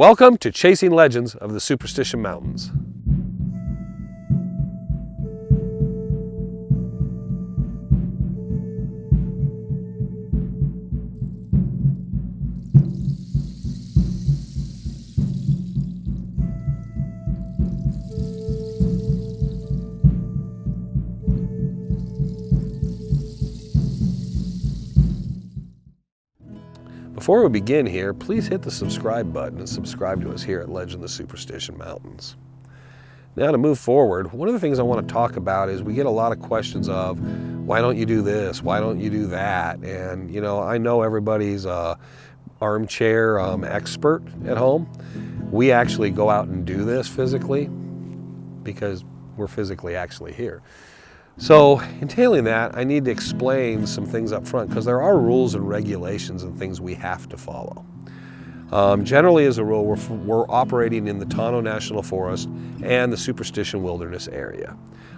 Welcome to Chasing Legends of the Superstition Mountains. Before we begin here, please hit the subscribe button and subscribe to us here at Legend of the Superstition Mountains. Now to move forward, one of the things I want to talk about is we get a lot of questions of, why don't you do this? Why don't you do that? And you know, I know everybody's armchair expert at home. We actually go out and do this physically because we're physically actually here. So, entailing that, I need to explain some things up front because there are rules and regulations and things we have to follow. Generally, as a rule, we're operating in the Tonto National Forest and the Superstition Wilderness area,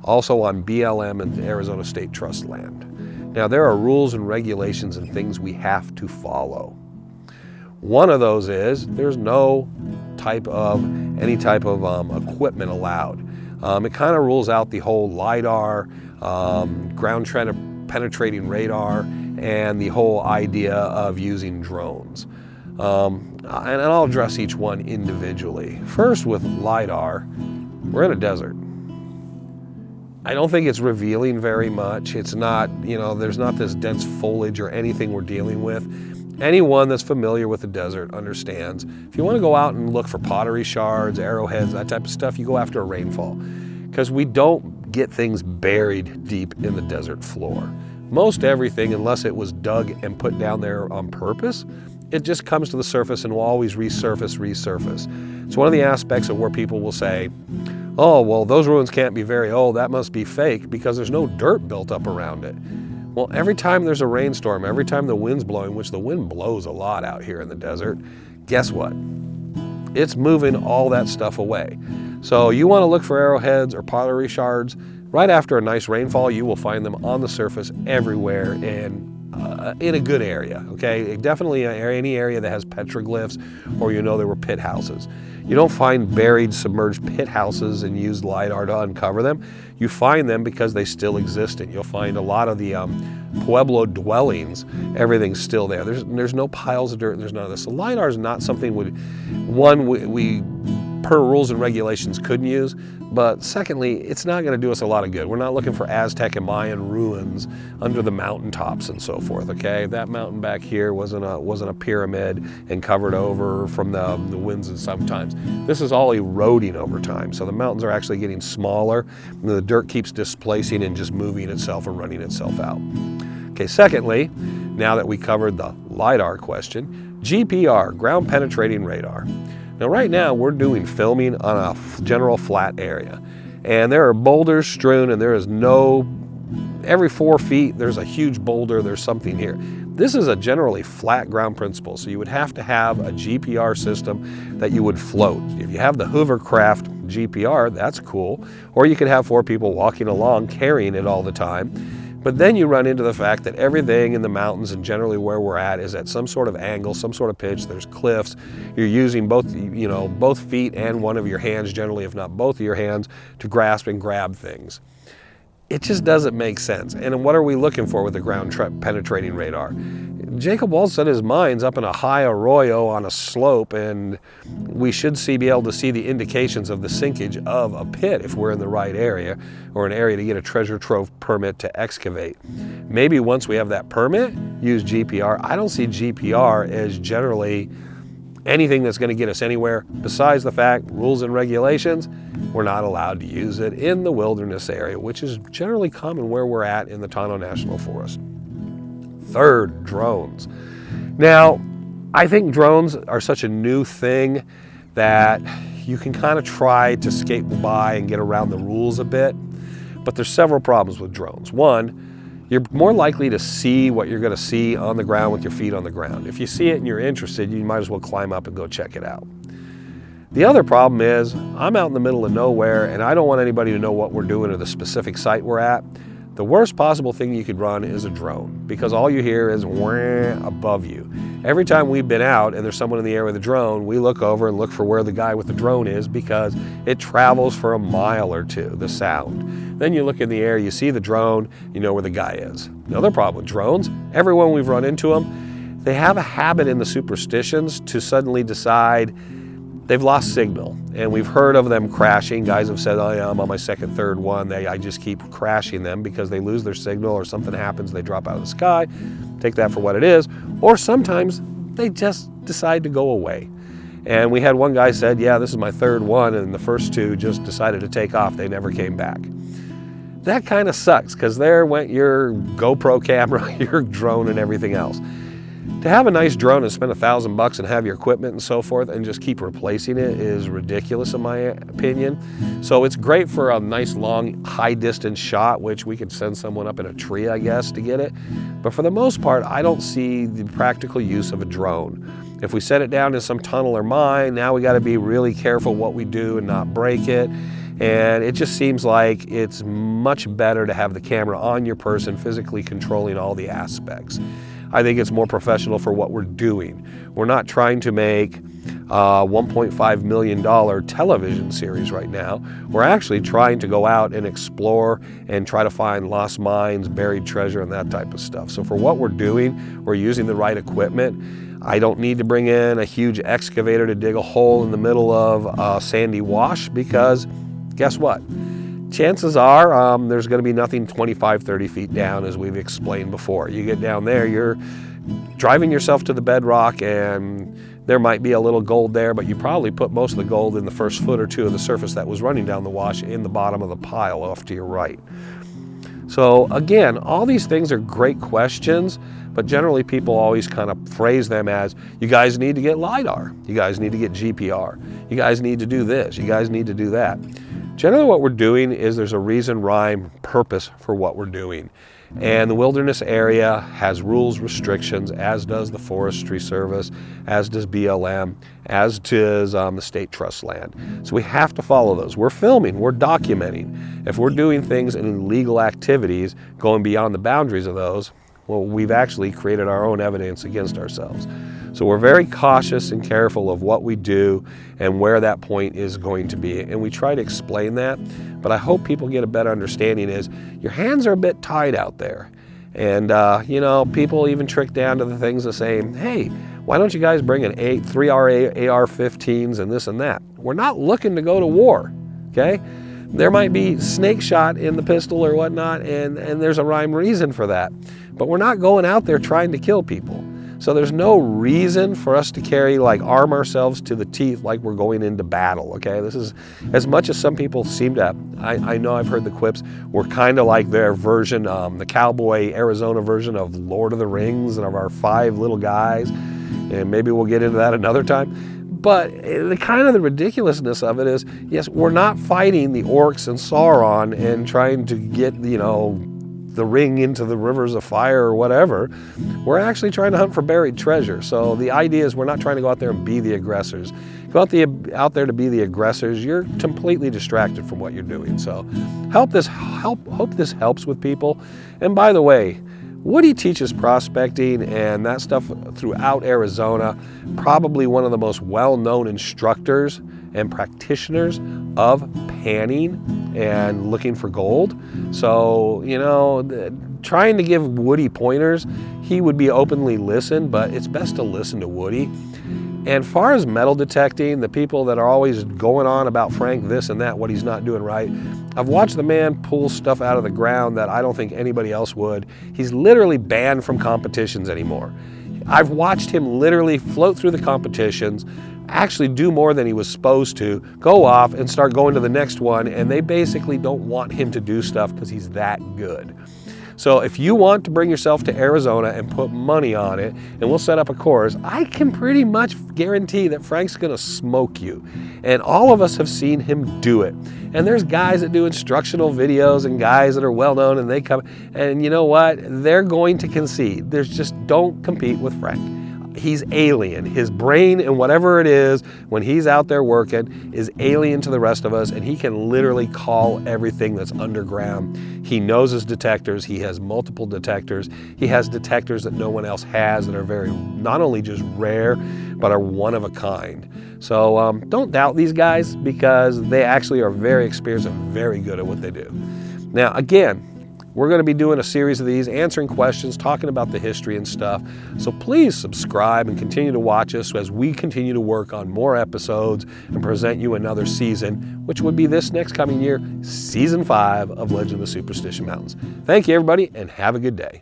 also on BLM and Arizona State Trust land. Now, there are rules and regulations and things we have to follow. One of those is there's no any type of equipment allowed. It kind of rules out the whole LiDAR, ground penetrating radar, and the whole idea of using drones. And I'll address each one individually. First, with LiDAR, we're in a desert. I don't think it's revealing very much. It's not, there's not this dense foliage or anything we're dealing with. Anyone that's familiar with the desert understands if you want to go out and look for pottery shards, arrowheads, that type of stuff, you go after a rainfall, because we don't get things buried deep in the desert floor. Most everything, unless it was dug and put down there on purpose, it just comes to the surface and will always resurface. It's one of the aspects of where people will say, oh, well, those ruins can't be very old, that must be fake, because there's no dirt built up around it. Well, every time there's a rainstorm, every time the wind's blowing, which the wind blows a lot out here in the desert, guess what? It's moving all that stuff away. So you want to look for arrowheads or pottery shards, right after a nice rainfall, you will find them on the surface everywhere and in a good area, okay? Definitely any area that has petroglyphs or there were pit houses. You don't find buried, submerged pit houses and use LiDAR to uncover them. You find them because they still exist, and you'll find a lot of the Pueblo dwellings, everything's still there. There's no piles of dirt, there's none of this. So LiDAR is not something we per rules and regulations couldn't use, but secondly, it's not going to do us a lot of good. We're not looking for Aztec and Mayan ruins under the mountaintops and so forth, okay? That mountain back here wasn't a pyramid and covered over from the winds, and sometimes this is all eroding over time. So the mountains are actually getting smaller, and the dirt keeps displacing and just moving itself and running itself out. Okay, secondly, now that we covered the LiDAR question, GPR, ground penetrating radar. Now right now we're doing filming on a general flat area, and there are boulders strewn, and there is every 4 feet there's a huge boulder, there's something here. This is a generally flat ground principle, so you would have to have a GPR system that you would float. If you have the hovercraft GPR, that's cool, or you could have 4 people walking along carrying it all the time. But then you run into the fact that everything in the mountains and generally where we're at is at some sort of angle, some sort of pitch. There's cliffs. You're using both feet and one of your hands, generally, if not both of your hands, to grasp and grab things. It just doesn't make sense. And what are we looking for with the ground penetrating radar? Jacob Wald said his mine's up in a high arroyo on a slope, and we should be able to see the indications of the sinkage of a pit if we're in the right area, or an area to get a treasure trove permit to excavate. Maybe once we have that permit, use GPR. I don't see GPR as generally anything that's going to get us anywhere, besides the fact, rules and regulations, we're not allowed to use it in the wilderness area, which is generally common where we're at in the Tonto National Forest. Third, drones. Now, I think drones are such a new thing that you can kind of try to skate by and get around the rules a bit, but there's several problems with drones. One, you're more likely to see what you're going to see on the ground with your feet on the ground. If you see it and you're interested, you might as well climb up and go check it out. The other problem is, I'm out in the middle of nowhere and I don't want anybody to know what we're doing or the specific site we're at. The worst possible thing you could run is a drone, because all you hear is wah above you. Every time we've been out and there's someone in the air with a drone, we look over and look for where the guy with the drone is, because it travels for a mile or two, the sound. Then you look in the air, you see the drone, you know where the guy is. Another problem with drones, everyone we've run into them, they have a habit in the superstitions to suddenly decide they've lost signal. And we've heard of them crashing. Guys have said, oh yeah, I'm on my second, third one. I just keep crashing them because they lose their signal, or something happens, they drop out of the sky. Take that for what it is. Or sometimes they just decide to go away. And we had one guy said, yeah, this is my third one, and the first two just decided to take off. They never came back. That kind of sucks, because there went your GoPro camera, your drone, and everything else. To have a nice drone and spend $1,000 and have your equipment and so forth and just keep replacing it is ridiculous in my opinion. So it's great for a nice long high distance shot, which we could send someone up in a tree, I guess, to get it. But for the most part, I don't see the practical use of a drone. If we set it down in some tunnel or mine, now we got to be really careful what we do and not break it. And it just seems like it's much better to have the camera on your person, physically controlling all the aspects. I think it's more professional for what we're doing. We're not trying to make a $1.5 million television series right now. We're actually trying to go out and explore and try to find lost mines, buried treasure, and that type of stuff. So for what we're doing, we're using the right equipment. I don't need to bring in a huge excavator to dig a hole in the middle of a sandy wash, because guess what? Chances are there's going to be nothing 25, 30 feet down, as we've explained before. You get down there, you're driving yourself to the bedrock, and there might be a little gold there, but you probably put most of the gold in the first foot or two of the surface that was running down the wash in the bottom of the pile off to your right. So again, all these things are great questions, but generally people always kind of phrase them as, you guys need to get LiDAR, you guys need to get GPR, you guys need to do this, you guys need to do that. Generally what we're doing is there's a reason, rhyme, purpose for what we're doing. And the wilderness area has rules, restrictions, as does the Forestry Service, as does BLM, as does the state trust land. So we have to follow those. We're filming, we're documenting. If we're doing things in illegal activities going beyond the boundaries of those, well, we've actually created our own evidence against ourselves. So we're very cautious and careful of what we do and where that point is going to be. And we try to explain that, but I hope people get a better understanding is your hands are a bit tied out there. And you know, people even trick down to the things of saying, hey, why don't you guys bring an 3R AR-15s and this and that? We're not looking to go to war, okay? There might be snake shot in the pistol or whatnot, and there's a rhyme reason for that. But we're not going out there trying to kill people. So there's no reason for us to carry, like, arm ourselves to the teeth like we're going into battle, okay? This is, as much as some people seem to, I know I've heard the quips, we're kind of like their version, the cowboy Arizona version of Lord of the Rings and of our 5 little guys, and maybe we'll get into that another time. But the kind of the ridiculousness of it is, yes, we're not fighting the orcs and Sauron and trying to get, you know, the ring into the rivers of fire or whatever. We're actually trying to hunt for buried treasure. So the idea is we're not trying to go out there and be the aggressors. Go out there to be the aggressors, you're completely distracted from what you're doing. So hope this helps with people. And by the way, Woody teaches prospecting and that stuff throughout Arizona, probably one of the most well-known instructors and practitioners of panning and looking for gold. So, you know, trying to give Woody pointers, he would be openly listened, but it's best to listen to Woody. And far as metal detecting, the people that are always going on about Frank this and that, what he's not doing right, I've watched the man pull stuff out of the ground that I don't think anybody else would. He's literally banned from competitions anymore. I've watched him literally float through the competitions, actually do more than he was supposed to, go off and start going to the next one, and they basically don't want him to do stuff because he's that good. So if you want to bring yourself to Arizona and put money on it, and we'll set up a course, I can pretty much guarantee that Frank's gonna smoke you. And all of us have seen him do it. And there's guys that do instructional videos and guys that are well-known, and they come, and you know what? They're going to concede. There's just, don't compete with Frank. he's alien. His brain and whatever it is, when he's out there working, is alien to the rest of us, and he can literally call everything that's underground. He knows his detectors. He has multiple detectors. He has detectors that no one else has that are very, not only just rare, but are one of a kind. So don't doubt these guys, because they actually are very experienced and very good at what they do. Now, again, we're going to be doing a series of these, answering questions, talking about the history and stuff. So please subscribe and continue to watch us as we continue to work on more episodes and present you another season, which would be this next coming year, Season 5 of Legend of the Superstition Mountains. Thank you, everybody, and have a good day.